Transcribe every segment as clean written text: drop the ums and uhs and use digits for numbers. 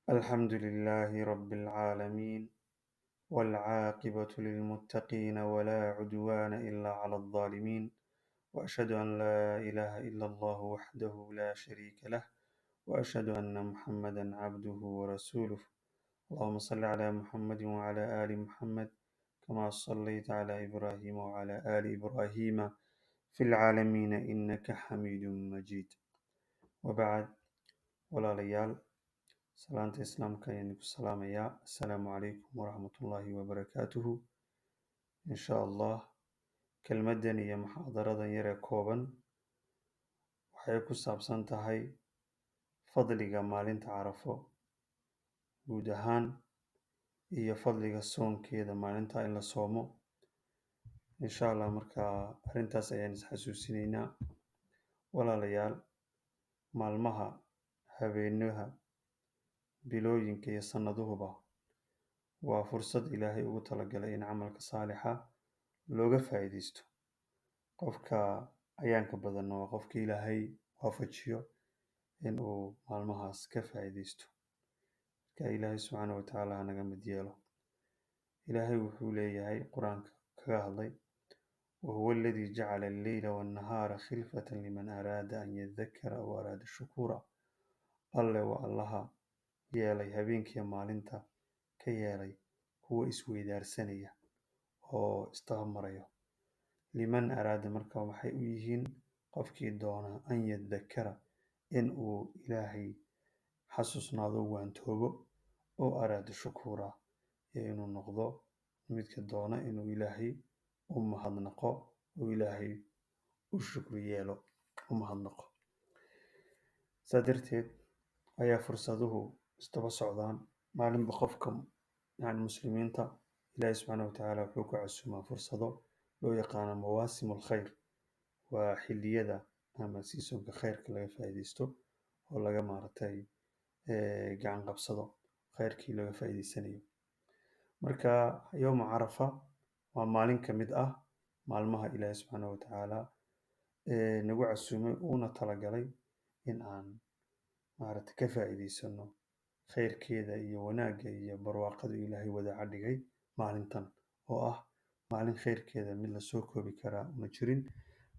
الحمد لله رب العالمين والعاقبة للمتقين ولا عدوان إلا على الظالمين وأشهد أن لا إله إلا الله وحده لا شريك له وأشهد أن محمدا عبده ورسوله اللهم صل على محمد وعلى آل محمد كما صليت على إبراهيم وعلى آل إبراهيم في العالمين إنك حميد مجيد وبعد ولا ليال salaanta islaamka ayaan ku salaamayaa assalaamu calaykum waraxmatullaahi wabarakaatuhu insha allah kelmaddan iyo muxaadaradan yaree kooban waxay ku saabsan tahay fadliga maalinta carafo guud ahaan iyo fadliga soonkeeda maalinta in la soomo insha allah markaa arrintaas ayaan isxasuusinaynaa walaalayaal maalmaha habeenaha bilooyinka iyo sannaduhuba waa fursad ilaahay ugu talagalay in camalka saalixa looga faa'iidaysto qofka ayaanka badanna waa qofka ilaahay waafajiyo in uu maalmahaas ka faa'iidaysto marka ilaahay subxaana watacaala hanaga mid yeelo ilaahay wuxuu leeyahay qur-aanka kaga hadlay wahuwa aladii jacala alleyla waannahaara khilfatan liman araada an yadakara aw araada shukuura alle waa allaha yeelay habeenkiiyo maalinta ka yeelay kuwa isweydaarsanaya oo isdabamarayo liman araada marka waxay u yihiin qofkii doona an yadakara in uu ilaahay xasuusnaado waantoobo oo araada shukuura iyo inuu noqdo midka doona inuu ilaahay u mahadnaqo oo ilaahay u shukri yeelo u mahadnaqo saa darteed ayaa fursaduhu isdaba socdaan maalinba qofka muslimiinta ilaahay subxaana watacaala wuxuu ku casuumaa fursado loo yaqaano mawaasim alkhayr waa xilliyada ama seasonka khayrka laga faa'iidaysto oo laga maaragtay gacan qabsado khayrkii laga faa'iidaysanayo marka yowma carafa waa maalin ka mid ah maalmaha ilaahay subxaana watacaala nagu casuumay uuna talagalay in aan maaragtay ka faa'iidaysano khayrkeeda iyo wanaagga iyo barwaaqada ilaahay wadaaca dhigay maalintan oo ah maalin khayrkeeda mid lasoo koobi karaa una jirin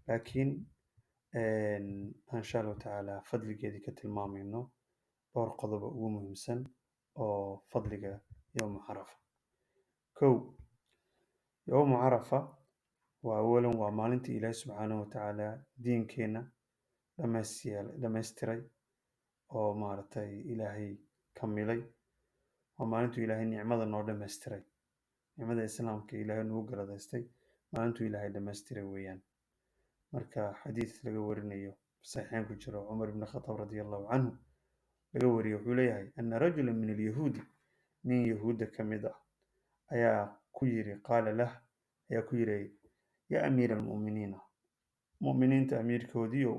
laakiin insha allahu tacaala fadligeedii ka tilmaamayno dhowr qodoba ugu muhiimsan oo fadliga yowma carafa kow yowma carafa waa awalan waa maalintii ilaahay subxaanahu watacaala diinkeenna dhammaystiray oo maaragtay ilaahay kamilay waa maalintuu ilaahay nicmada noo dhammaystiray nicmada islaamka ilaahay nagu galadaystay maalintuu ilaahay dhammaystiray weeyaan marka xadiid laga warinayo saxiixayn ku jiro cumar ibn khataab radi allahu canhu laga wariyo wuxuu leeyahay ana rajula min alyahuudi nin yahuudda ka mid ah ayaa ku yiri qaala lah ayaa ku yiri ya amiira almu'miniina mu'miniinta amiirkoodiiow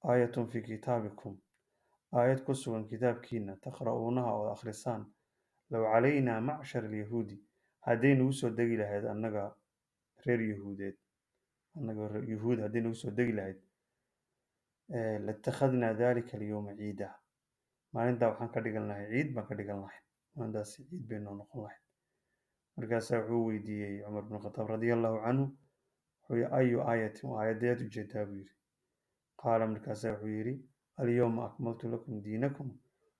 aayatun fi kitaabikum aayad ku sugan kitaabkiina taqra'uunaha oo akhrisaan low calaynaa macshar alyahuudi hadday nagu soo degi lahayd annaga reer yahuudeed yahuud hadday nagu soo degi lahayd latakhadnaa dalika alyowma ciida maalintaa waxaan ka dhigan lahay ciid baan ka dhigan lahay maalintaasi ciid bay noo noqon lahayd markaasaa wuxuu weydiiyey cumar bin khataab radi allahu canhu wuxuu yihi ayu aayatin waa aayadeed ujeedaa buu yidhi qaala markaasaa wuxuu yidhi alyowma akmaltu lakum diinakum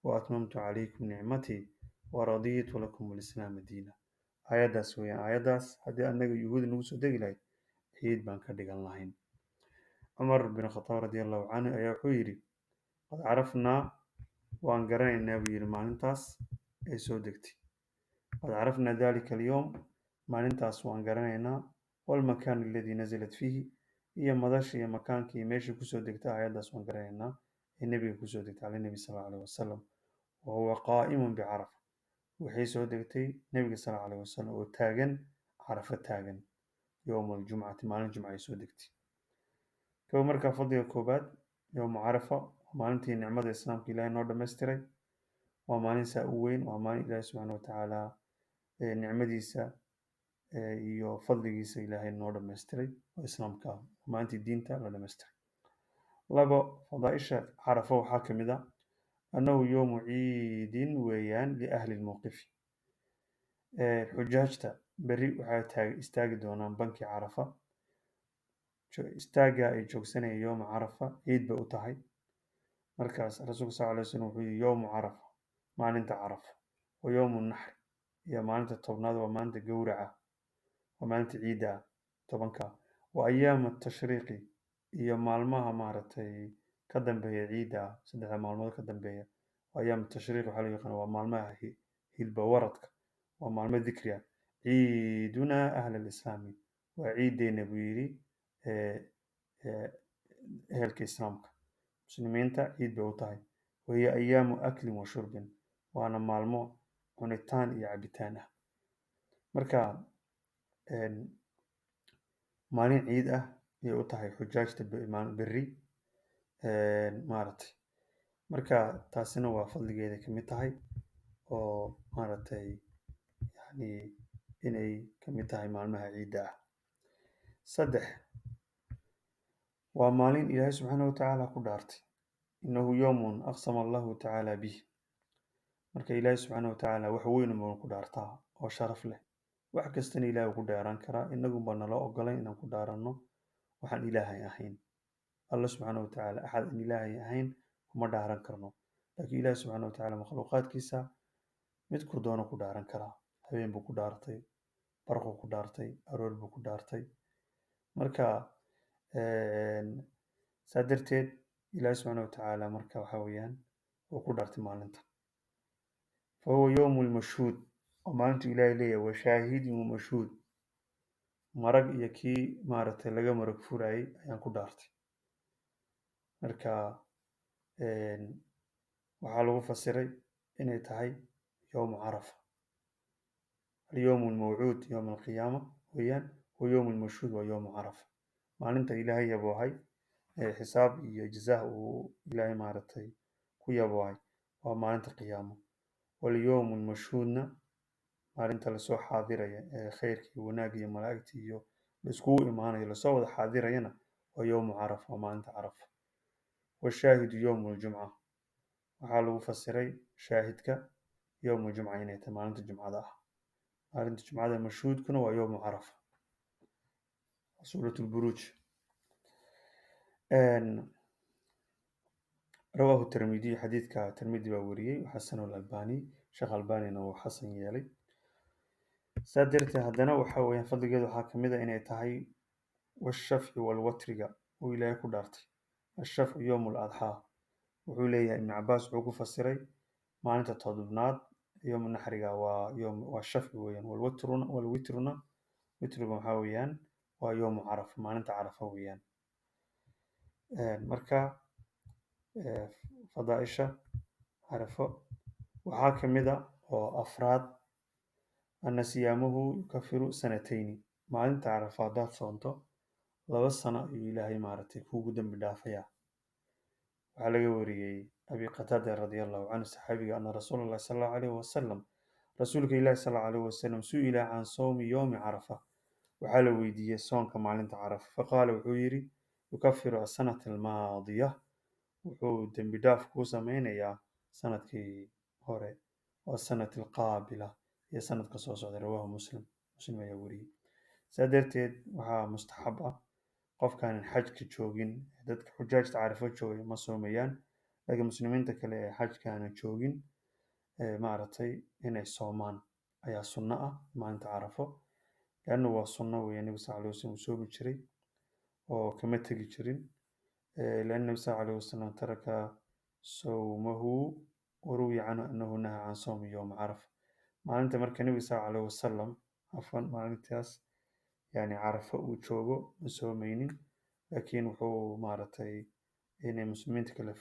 wa atmamtu calaykum nicmatii wa radiitu lakum alislaama diina aayaddaas weeyaan aayaddaas haddii annaga yuhuudi nagu soo degi lahayd ciid baan ka dhigan lahayn cumar bin khataab radi allahu canhu ayaa wuxuu yidhi qad carafnaa waan garanaynaa buu yidhi maalintaas ay soo degtay qad carafnaa dalika alyowm maalintaas waan garanaynaa walmakaan aladii nazalat fiihi iyo madasha iyo makaankii iyo meeshii kusoo degtay aayaddaas waan garanaynaa ee nebiga kusoo degtay cala nebi sal allahu alayh wasalam wa huwa qaa'imun bicarafa waxay soo degtay nebiga sal allahu alayh wasalam oo taagan carafo taagan yowma aljumcati maalin jumca ay soo degtay kow markaa fadliga koobaad yowma carafa waa maalintii nicmada islaamka ilaahay noo dhammaystiray waa maalin saa u weyn waa maalin ilaahay subxaana watacaala nicmadiisa iyo fadligiisa ilaahay noo dhammaystiray oo islaamka ah maalintii diinta la dhammaystiray labo fadaaisha carafo waxaa ka mid ah أنه يوم عيد ويان لأهل الموقف. حجاجتا بري waxay istaagi doonaan banki Carafa. Istaaga ay joogsanayaan يوم Carafa ciid bay u tahay. markaas rasuulka sal alay wasallam wuxuu yihi yowmu carafa maalinta carafo wa yowmu naxr iyo maalinta tobnaad waa maalinta gowraca waa maalinta ciidda ah tobanka wa ayaamu tashriiqi iyo maalmaha maaragtay ka dambeeya ciidda ah saddexda maalmood ka dambeeya waa ayaamu tashriiq waxaa loo yaqaana waa maalmaha hilba waradka waa maalmo dikri ah ciidunaa ahla alislaami waa ciiddeenna buu yidhi ehelka islaamka muslimiinta ciid bay u tahay wahiya ayaamu aklin wa shurbin waana maalmo cunitaan iyo cabitaan ah marka maalin ciid ah ayay u tahay xujaajta berri maaragtay marka taasina waa fadligeeda ka mid tahay oo maaragtay yani inay ka mid tahay maalmaha ciidda ah saddex waa maalin ilaahay subxaanahu watacaala ku dhaartay innahu yowmun aqsama allahu tacaala bih marka ilaahay subxaanahu watacaala wax weyn buu ku dhaartaa oo sharaf leh wax kastana ilaahay ku dhaaran karaa inagunba nala ogolayn inaan ku dhaaranno waxaan ilaahay ahayn alla subxaanahu watacaala axad aan ilaahay ahayn kuma dhaaran karno laakiin ilaahay subxaanahu watacaala makhluuqaadkiisa midkuu doono ku dhaaran karaa habeen buu ku dhaartay barquu ku dhaartay aroor buu ku dhaartay marka saa darteed ilaahay subxaanahu watacaala marka waxa weeyaan wuu ku dhaartay maalinta fahuwa yowmu lmashhuud oo maalintu ilaahay leeyahay washaahidin wamashhuud marag iyo kii maaragtay laga marag furayay ayaan ku dhaartay marka waxaa lagu fasiray inay tahay yowmu carafa alyowmu almawcuud yowma alqiyaama weeyaan wa yowmu almashhuud waa yowmu carafa maalinta ilaahay yaboohay xisaab iyo jazaa uu ilaahay maaragtay ku yaboohay waa maalinta qiyaamo walyowmu almashhuudna maalinta lasoo xaadiraya ee khayrka iyo wanaagga iyo malaa'igta iyo laiskugu imaanayo lasoo wada xaadirayana waa yowmu carafa waa maalinta carafa washaahidu yowmu ljumca waxaa lagu fasiray shaahidka yowmu jumca inay tahay maalinta jumcada ah maalinta jumcada mashhuudkuna waa yowmu carafa suurat lburuuj رواه الترمذي حديث الترمذي باوريي وحسنه الألباني شيخ الألباني هو حسن يالي سادرت هدنا وحاوي فضل جد حاكمة إن يتهي والشفع والوتر وإلى كدارتي الشفع يوم الأضحى وعليه ابن عباس عقوف السري ما أنت تضبنات يوم النحر ويوم والشفع ويان والوترنا وتر حاويان ويوم عرف ما أنت عرفه ويان مركا فضائشة عرفه وحاكمة وأفراد أن صيامه يكفر سنتين ما أنت عرفات صونته لو السنة إلهي مارتي كو قدام بدافيا وعلى وريي أبي قتادة رضي الله عنه صحابي أن رسول الله صلى الله عليه وسلم رسولك الله صلى الله عليه وسلم سئل عن صوم يوم عرفة وعلى ويدي صوم كما أنت عرف فقال وحيري يكفر السنة الماضية وحو دم بداف كو سمينيا سنة كي هوري والسنة القابلة هي سنة كسوس رواه مسلم ayaa wariyay saa darteed waxaa mustaxab ah qofkaan xajka joogin dadka xujaajta carafo jooga ma soomayaan laakiin muslimiinta kale ee xajkaana joogin maaragtay inay soomaan ayaa sunno ah maalinta carafo leanna waa sunno weeye nebi sal alay wasalam uu soomi jiray oo kama tegi jirin leanna nebi sal alay wasalam taraka sawmahu waruwiya canhu annahu nahaa can sawmi yowma carafa maalinta marka nebi sal alay wasalam afan maalintaas yani carafo uu joogo ma soomaynin laakiin wuxuu maaragtay inay muslimiinta kale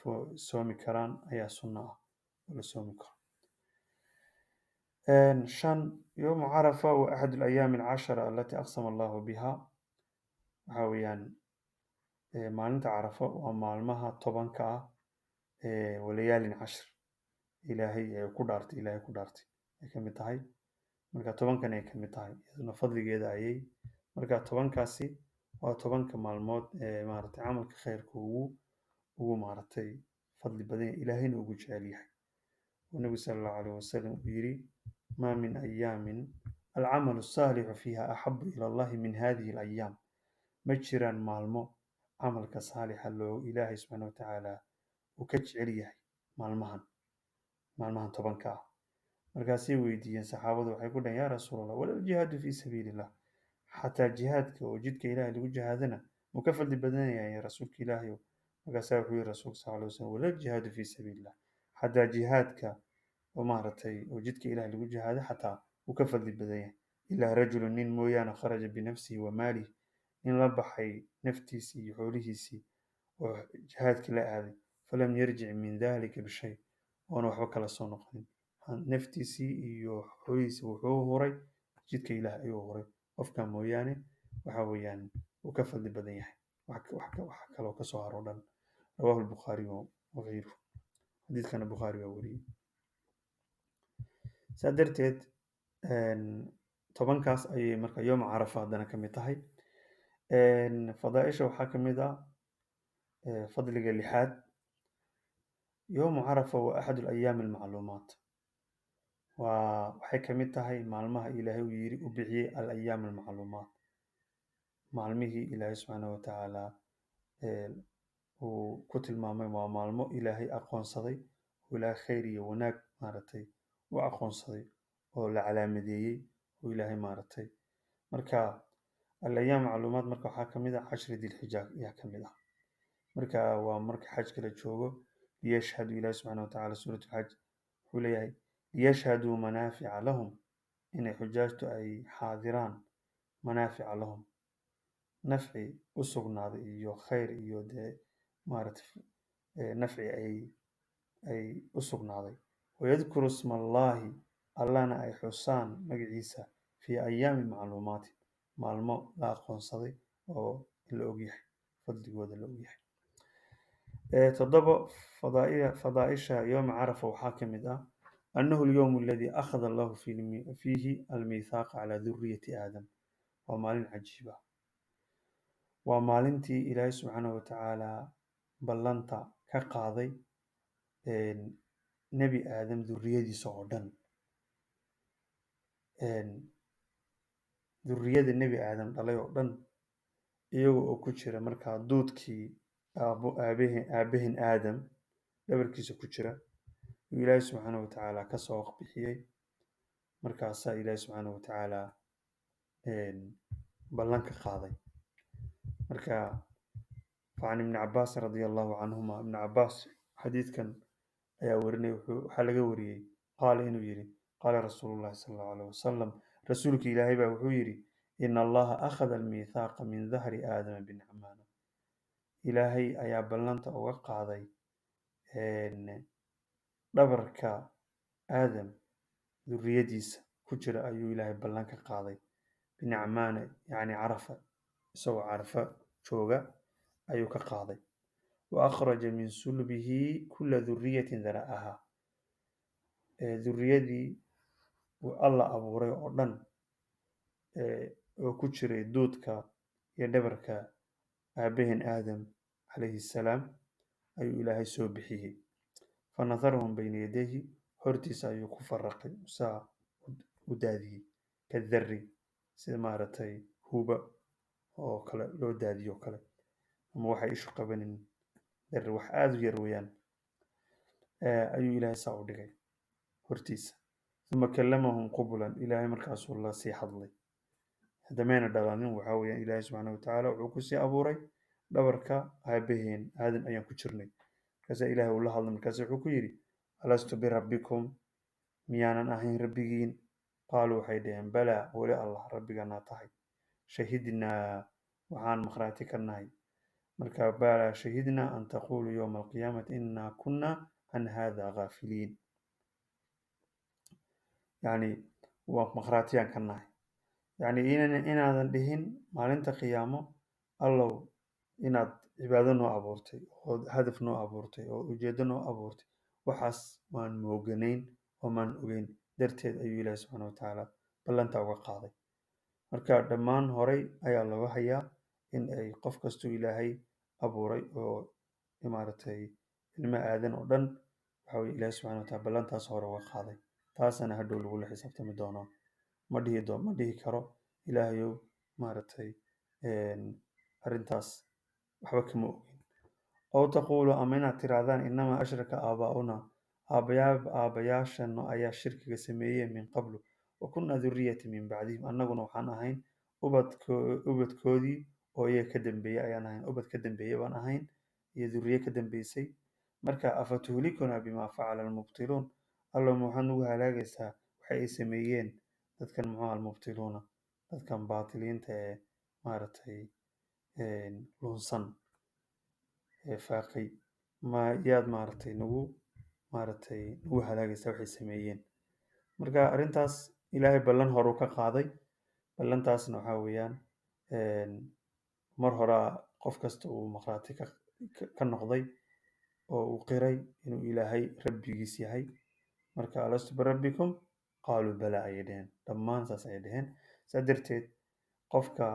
soomi karaan ayaa sunno ah oo la soomi karo shan yowmu carafa wa axad alayaami alcashara alati aqsama allahu biha waxaa weeyaan maalinta carafo waa maalmaha tobanka ah walayaalin cashir ilaahay ku dhaartay ay ka mid tahay marka tobankan ay ka mid tahay iyaduna fadligeeda ayay marka tobankaasi waa tobanka maalmood ee maaragtay camalka khayrka ugu maaragtay fadli badan yahay ilaahayna ugu jecel yahay. والنبي صلى الله عليه وسلم يري ما من أيام العمل الصالح فيها أحب إلى الله من هذه الأيام. مجرا مالمو عمل كصالح له إلهي سبحانه وتعالى وكجعليه مالمهن طبنكا. مركاسي ويديين صحابة وحيقولون يا رسول الله ولا الجهاد في سبيل الله حتى جهادك وجدك إلهي لو جهادنا مكفل دي بدنا يا رسولك إلهي. مركاسي وحي رسول صلى الله عليه وسلم ولا الجهاد في سبيل الله حتى جهادك ومارتي وجدك إلهي لو جهاد حتى مكفل دي بدنا إلا رجل نين مويان خرج بنفسه وماله إن لبحي نفتيسي حوليسي وجهادك لا هذه فلم يرجع من ذلك بشيء وأنا وحبك لصنقين naftiisii iyo xoolihiisii wuxuu huray jidka ilaah ayuu huray. qofka mooyaane waxa weeyaan uu ka fadli badan yahay wax kaloo ka soo haro dhan. rawaahu albukhaari wagayruhu. xadiidkana bukhaari baa wariyey. saa darteed tobankaas ayay marka yooma carafa haddana ka mid tahay. fadaaisha waxaa ka mid ah fadliga lixaad yoomu carafa waa axad alayaami almacluumaat. waxay ka mid tahay maalmaha ilaahay uu yiri u bixiyey alayaam almacluumaat. maalmihii ilaahay subxaana watacaala uu ku tilmaamay waa maalmo ilaahay aqoonsaday oo ilaahay khayr iyo wanaag maaragtay u aqoonsaday oo la calaamadeeyey oo ilaahay maaragtay. marka alayaam macluumaat marka waxaa ka mid ah cashri dilxija ayaa ka mid ah. marka waa marka xajka la joogo liyashhadu ilaahay subxaana watacaala suurat alxaj wuxuu leeyahay liyashhaduu manaafica lahum inay xujaajtu ay xaadiraan manaafica lahum nafci u sugnaaday iyo khayr iyo dee maaragtay nafci ay u sugnaaday. wayadkuru sma allaahi allahna ay xusaan magaciisa fii ayaami macluumaati maalmo la aqoonsaday oo la ogyahay fadligooda la ogyahay. toddoba fadaaisha yooma carafa waxaa ka mid ah أنه اليوم الذي أخذ الله فيه الميثاق على ذرية آدم. ومالين عجيبة ومالنتي إلهي سبحانه وتعالى بلنتا كقاضي نبي آدم ذرية صعودن. ذرية النبي آدم الله يعدن إيوه كتشرة مركا دودكي آبهن آدم لبركيس كتشرة ilaahay subxaana watacaala ka soo bixiyey. markaasaa ilaahay subxaana watacaala ballan ka qaaday. marka facan ibni cabaas radia allahu canhuma ibni cabaas xadiidkan ayaa warinay waxaa laga wariyey qaala inuu yidhi qaala rasuulu llahi sala allahu alayh wasalam rasuulka ilaahay baa wuxuu yidhi ina allaha akhada almiithaaqa min dahri aadama binacmaana. ilaahay ayaa ballanta uga qaaday dhabarka aadam duriyadiisa ku jira ayuu ilaahay ballan ka qaaday binacmaana yacni carafa isagoo carafa jooga ayuu ka qaaday. wa akhraja min sulbihi kula duriyatin dara'aha duriyadii uu alla abuuray oo dhan oo ku jiray duudka iyo dhabarka aabaheen aadam calayhi salaam ayuu ilaahay soo bixiyey. فنظرهم بين يديه هرتيس أيو كفرقي وسا ودادي كالذري سيد مارتي هوبا أو كلا لو دادي أو كلا أما وحي إيش قبن ذر وح آذو يرويان أيو إلهي سعودي هرتيس ثم كلمهم قبلا إلهي مركز الله سيحض لي هذا مين الدلانين وحاويا إلهي سبحانه وتعالى وعكسي أبوري دبركا هاي بهين هذا أيام كتشرني كذا إله والله الله مركز حكيري ألست بربكم ميانا أهين ربيين قالوا حيدين بلى ولا الله ربنا ناطحي شهدنا وعن مخراتك النهي مركا بلى شهدنا أن تقول يوم القيامة إنا كنا عن هذا غافلين يعني ومخراتيان كالنهي يعني إن هذا الدهين ما لنت قيامه الله إن cibaado noo abuurtay oo hadaf noo abuurtay oo ujeedo noo abuurtay waxaas waan mooganayn oo maan ogeyn darteed ayuu ilaahay subxaana watacaala ballanta uga qaaday. marka dhammaan horay ayaa looga hayaa in ay qof kastuu ilaahay abuuray oo maaragtay ilma aadan oo dhan waxa weye ilaahi subxana wa taala ballantaas hore uga qaaday, taasana hadhow lagula xisaabtami doono. ma dhihi karo ilaahayow maaragtay arrintaas waxba kama ogin. ow taquulu ama inaad tirahdaan inamaa ashraka aabaa'una aabbayaashana ayaa shirkiga sameeyey min qablu wa kunna duriyata min bacdihim, annaguna waxaan ahayn ubadkoodii oo iyaga ka dambeeyey ayaan ahayn, ubad ka dambeeyey baan ahayn iyo duriye ka dambeysay. marka afatuhlikunaa bimaa facala almubtiluun, allo ma waxaad nagu halaagaysaa waxay ay sameeyeen dadkan muxuu almubtiluuna, dadkan baatiliinta ee maaragtay lunsan ee faaqay, ma yaad nagu halaagaysaa waxay sameeyeen. marka arrintaas ilaahay ballan horuu ka qaaday, ballantaasna waxaa weeyaan mar horaa qof kasta uu maqraati ka noqday oo uu qiray inuu ilaahay rabbigiis yahay. marka alastu birabbikum qaaluu balaa ayay dheheen, dhammaan saas ayay dheheen. saa darteed qofka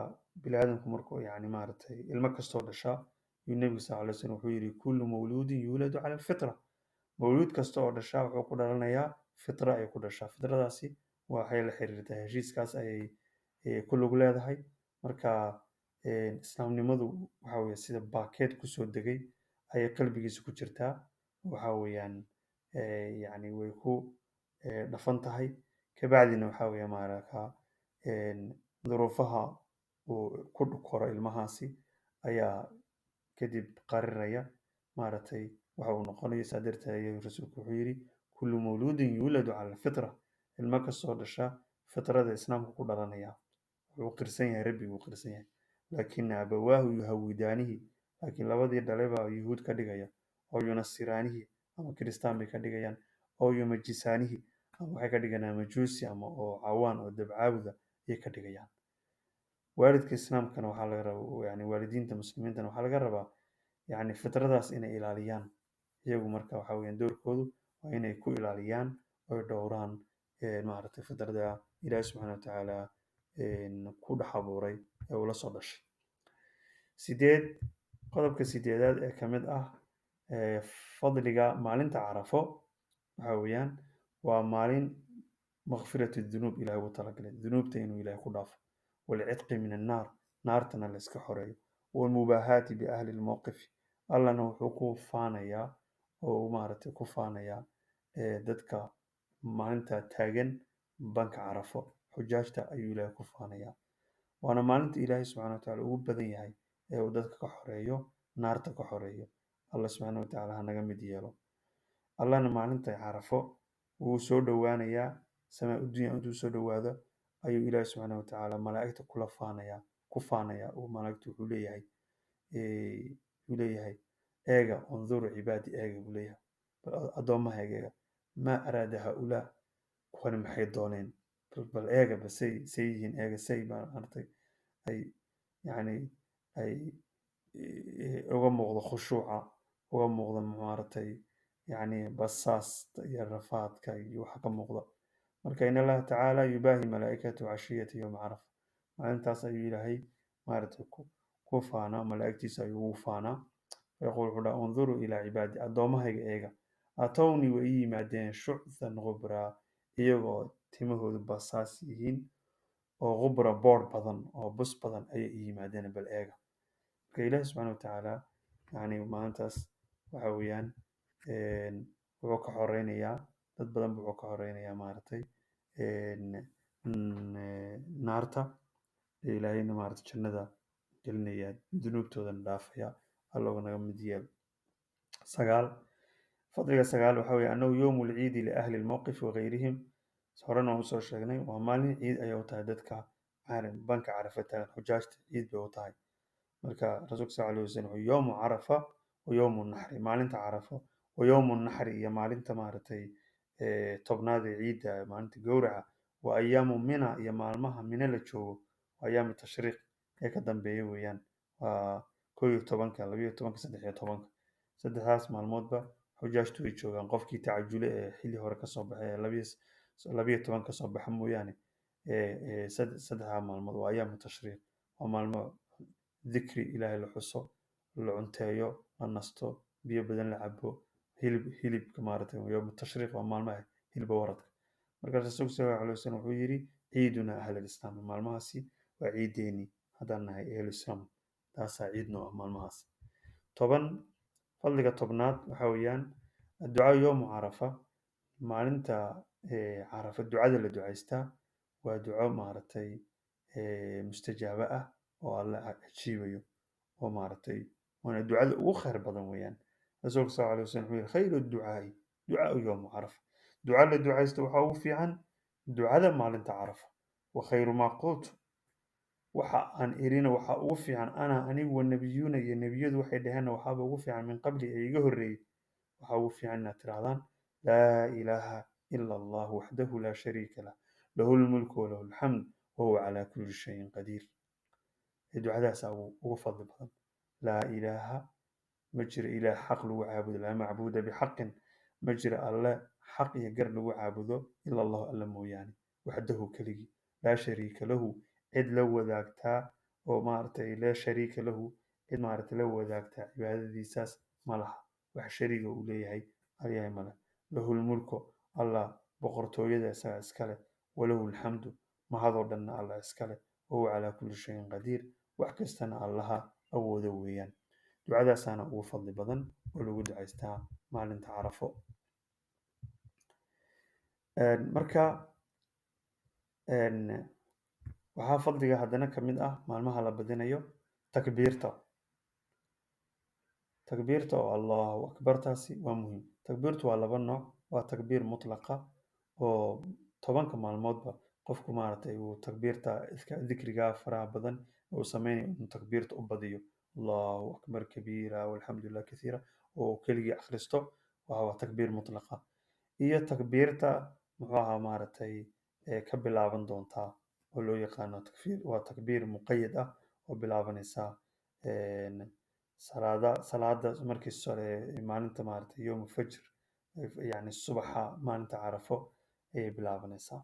biniaadamku markuu yani maaragtay ilmo kastoo dhashaa, yuu nebigu sal lay slam wuxuu yidhi kullu mawluudin yuuladu cala alfitra, mawluud kasta oo dhashaa wuxuu ku dhalanayaa fitra ay ku dhashaa. fitradaasi waxay la xiriirtaa heshiiskaas ayay ku lug leedahay. marka islaamnimadu waxa weye sida baakeed kusoo degay ayay qalbigiisa ku jirtaa, waxa weeyaan yani way ku dhafan tahay. kabacdina waxa weeye maaraka duruufaha uu ku koro ilmahaasi ayaa kadib qarinaya maaragtay waxa uu noqonayo. saa darteed ayuu rasuulku wuxuu yidhi kullu mawluudin yuuladu cala alfitra, ilmo kastoo dhasha fitrada islaamka ku dhalanaya, wuxuu qirsan yahay rabbiguu qirsan yahay. laakina abawaahu yuhawidaanihi, laakiin labadii dhalay baa yuhuud ka dhigaya, oo yunasiraanihi ama kiristaan bay ka dhigayaan, oo yumajisaanihi ama waxay ka dhigayaan majuusi ama oo cawaan oo dabcaabuda ayay ka dhigayaan. waalidka islaamkana waxaa laga rabaa, yani waalidiinta muslimiintana waxaa laga rabaa yani fitradaas inay ilaaliyaan. iyagu marka waxa weeyaan doorkoodu waa inay ku ilaaliyaan oy dhowraan maaragtay fitrada ilaahi subxaana wa tacaala ku dhex abuuray ee uu la soo dhashay. qodobka sideedaad ee ka mid ah fadliga maalinta carafo waxa weeyaan waa maalin makfiratu dunuub ilahay ugu talagalay, dunuubta inuu ilahay ku dhaafo, walcidqi min annaar, naartana la iska xoreeyo, walmubaahaati biahli lmowqifi, allana wuxuu ku faanayaa oo maaragtay ku faanayaa dadka maalinta taagan banka carafo, xujaajta ayuu ilaahay ku faanayaa. waana maalinta ilaahay subxana wa taala ugu badan yahay ee uu dadka ka xoreeyo, naarta ka xoreeyo. alla subxaana wa tacaala hanaga mid yeelo. allana maalinta carafo wuu soo dhowaanayaa, samaa addunya intuu soo dhowaado ayuu ilaahi subxaana wa tacaala malaa'igta ku faanayaa oo malaa'igtu wuxuu leeyahay eega unduru cibaadi eega buu leeyahay, addoommahayga eega, maa araada haulaa, kuwani maxay dooneen, bal eega basay yihiin, eega say maaragtay ay yani ay uga muuqdo khushuuca, uga muuqdo maaragtay yani basaasta iyo rafaadka iyo waxa ka muuqda. marka in allaha tacaala yubaahi malaa'ikatu cashiyata yowma carafa, maalintaas ayuu ilaahay maaragtay ku faanaa, malaa'igtiisa ayuu ugu faanaa. fayaquul wuxuu dhaha unduruu ilaa cibaadi, addoommahayga eega, atownii way ii yimaadeen shucthan khubraa, iyagoo timahoodu basaas yihiin oo khubra boodh badan oo bus badan ayay ii yimaadeen, bal eega. marka ilaahi subxaana wa tacaala yani maalintaas waxa weeyaan wuxuu ka xoreynayaa dad badan, wuxuu ka xoreynayaa maaragtay naarta, ilaahayna maaragtay jannada gelinaya, dunuubtoodana dhaafaya. allow naga mid yeel. fadliga sagaal waxa weeye annahu yowmu lciidi liahli lmowqifi wagayrihim, horena waan usoo sheegnay, waa maalin ciid ayay u tahay dadka banka carafa taagan, xujaajta ciid bay u tahay. marka rasuulka sal alay wasalam wuxuu yowmu carafa wa yowmu naxri, maalinta carafo wa yowmu naxri, iyo maalinta maaragtay tobnaad ee ciidda, maalinta gowraca, wa ayaamu mina, iyo maalmaha mina la joogo, wa ayaamu tashriiq ee ka dambeeya weeyaan, waa 11, 12, 13. saddexdaas maalmoodba xujaajtu way joogaan. qofkii tacajule ee xilli hore kasoo baxay ee 12 kasoo baxa mooyaane saddexdaa maalmood waa ayaamu tashriiq, waa maalmo dikri ilaahay la xuso, la cunteeyo, la nasto, biyo badan la cabo, hilib maaragtay yowm tashriiq waa maalmaha hilba waradka marka rasuulku sallallahu alayhi wasallam wuxuu yiri ciiduna ahlul islaam maalmahaasi waa ciideeni haddaan nahay ahlul islaam taasaa ciid noo ah maalmahaas fadliga tobnaad waxa weeyaan ducaa yowm carafa maalinta carafa ducada la ducaystaa waa duco maaragtay mustajaaba ah oo alla ajiibayo oo maaragtay waana ducada ugu khayr badan weeyaan rasuulku sallallahu alayhi wasallam wuxuu yiri khayru ducaai ducaa yowm carafa duca la ducaysto waxaa ugu fiican ducada maalinta carafa wa khayru maa qultu waxa aan irina waxa ugu fiican anigu wa nabiyuuna iyo nebiyadu waxay dhaheenna waxaaba ugu fiican min qabli ee iga horreeyey waxa ugu fiican inaad tirahdaan laa ilaaha ila allah waxdahu laa shariika lah lahu lmulku walahu alxamd wahuwa calaa kulli shayin qadiir ducadaas ugu fadli badan laa ilaaha ma jiro ilaah xaq lagu caabudo laa macbuuda bixaqin ma jiro alle xaq iyo gar lagu caabudo ila allahu alla mooyaane waxdahu keligii laa shariika lahu cid la wadaagtaa oo maaragtay laa shariika lahu cid maaragtay la wadaagtaa cibaadadiisaas ma laha wax shariiga uu leeyahay ayahay male lahu lmulku allah boqortooyada isaga iskale walahu alxamdu mahadoo dhanna allah iskale wahuwa calaa kulli shayin qadiir wax kastana allaha awoodo weeyaan ducadaasaana ugu fadli badan oo lagu ducaystaa maalinta carafo marka waxaa fadliga haddana ka mid ah maalmaha la badinayo takbiirta oo allahu akbartaasi waa muhiim takbiirtu waa laba nooc waa takbiir mutlaqa oo 10 maalmoodba qofku maaragtay uu takbiirta dikriga faraha badan uu sameynayo inuu takbiirta u badiyo allahu akbar kabiira walxamdulillah kathiira oo keligii akhristo waa takbiir mutlaqa iyo takbiirta muxuu ahaa maaragtay ka bilaaban doontaa oo loo yaqaano waa takbiir muqayad ah oo bilaabanaysa salaada markii sore maalinta maaragtay yowm fajr yani subaxa maalinta carafo ayay bilaabanaysaa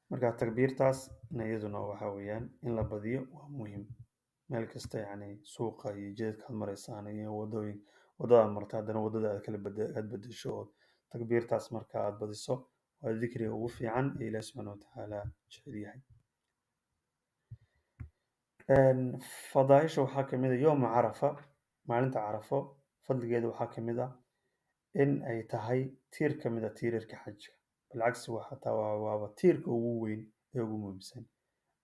marka takbiirtaas iyaduna waxa weeyaan in la badiyo waa muhiim meel kasta yani suuqa iyo jidadka aad maraysaan iyo wadada marta haddana wadada aad kala bedesho oo takbiirtaas marka aad badiso waa dikriga ugu fiican ee ilaahi subxaana watacaala jecel yahay fadaaisha waxaa kamid ah yowma carafa maalinta carafo fadligeeda waxaa kamid ah in ay tahay tiir kamid ah tiirarka xajka بالعكس waa tiirka ugu weyn ee ugu muhiimsan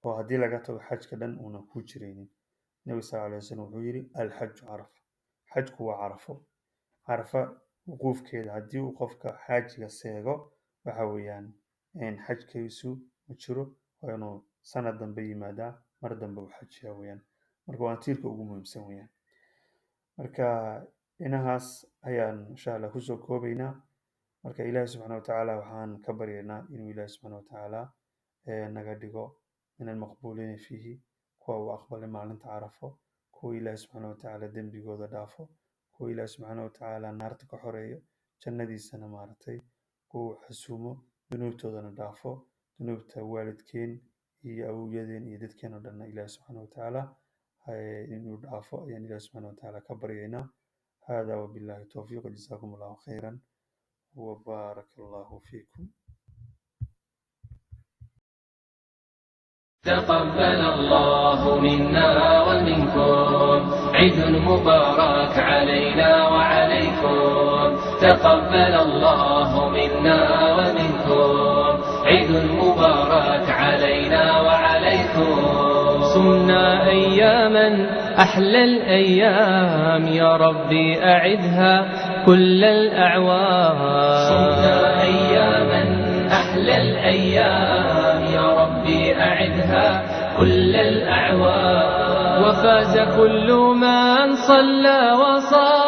oo haddii laga tago xajka dhan una ku jireynin nabi sallallahu alayhi wasallam wuxuu yiri alxaju carafa xajku waa carafa wuquufkeeda haddii uu qofka xaajiga seego waxa weeyaan in xajkiisu ma jiro waa inuu sanad dambe yimaadaa mar dambe uu xajiyaa weeyaan marka waa tiirka ugu muhiimsan weeyaan marka inahaas ayaan insha Allah kusoo koobaynaa marka ilaahi subxaana watacaala waxaan ka baryaynaa inuu ilaahi subxaana watacaala naga dhigo min almaqbuuliina fiihi kuwa uu aqbalay maalinta carafo kuwa ilaahi subxaana watacaala dembigooda dhaafo kuwa ilaahi subxaana watacaala naarta ka xoreeyo jannadiisana maaragtay kuwa xasuumo dunuubtoodana dhaafo dunuubta waalidkeen iyo awowyadeen iyo dadkeen oo dhanna ilaahi subxaana watacaala inuu dhaafo ayaan ilaahi subxaana watacaala ka baryaynaa hada wabillahi towfiiq jazaakum allahu khayran وبارك الله فيكم تقبل الله منا ومنكم عيد مبارك علينا وعليكم تقبل الله منا ومنكم عيد مبارك علينا وعليكم صمنا أياما أحلى الأيام يا ربي أعدها كل الأعوام صمنا أياما أحلى الأيام يا ربي أعدها كل الأعوام وفاز كل من صلى وصام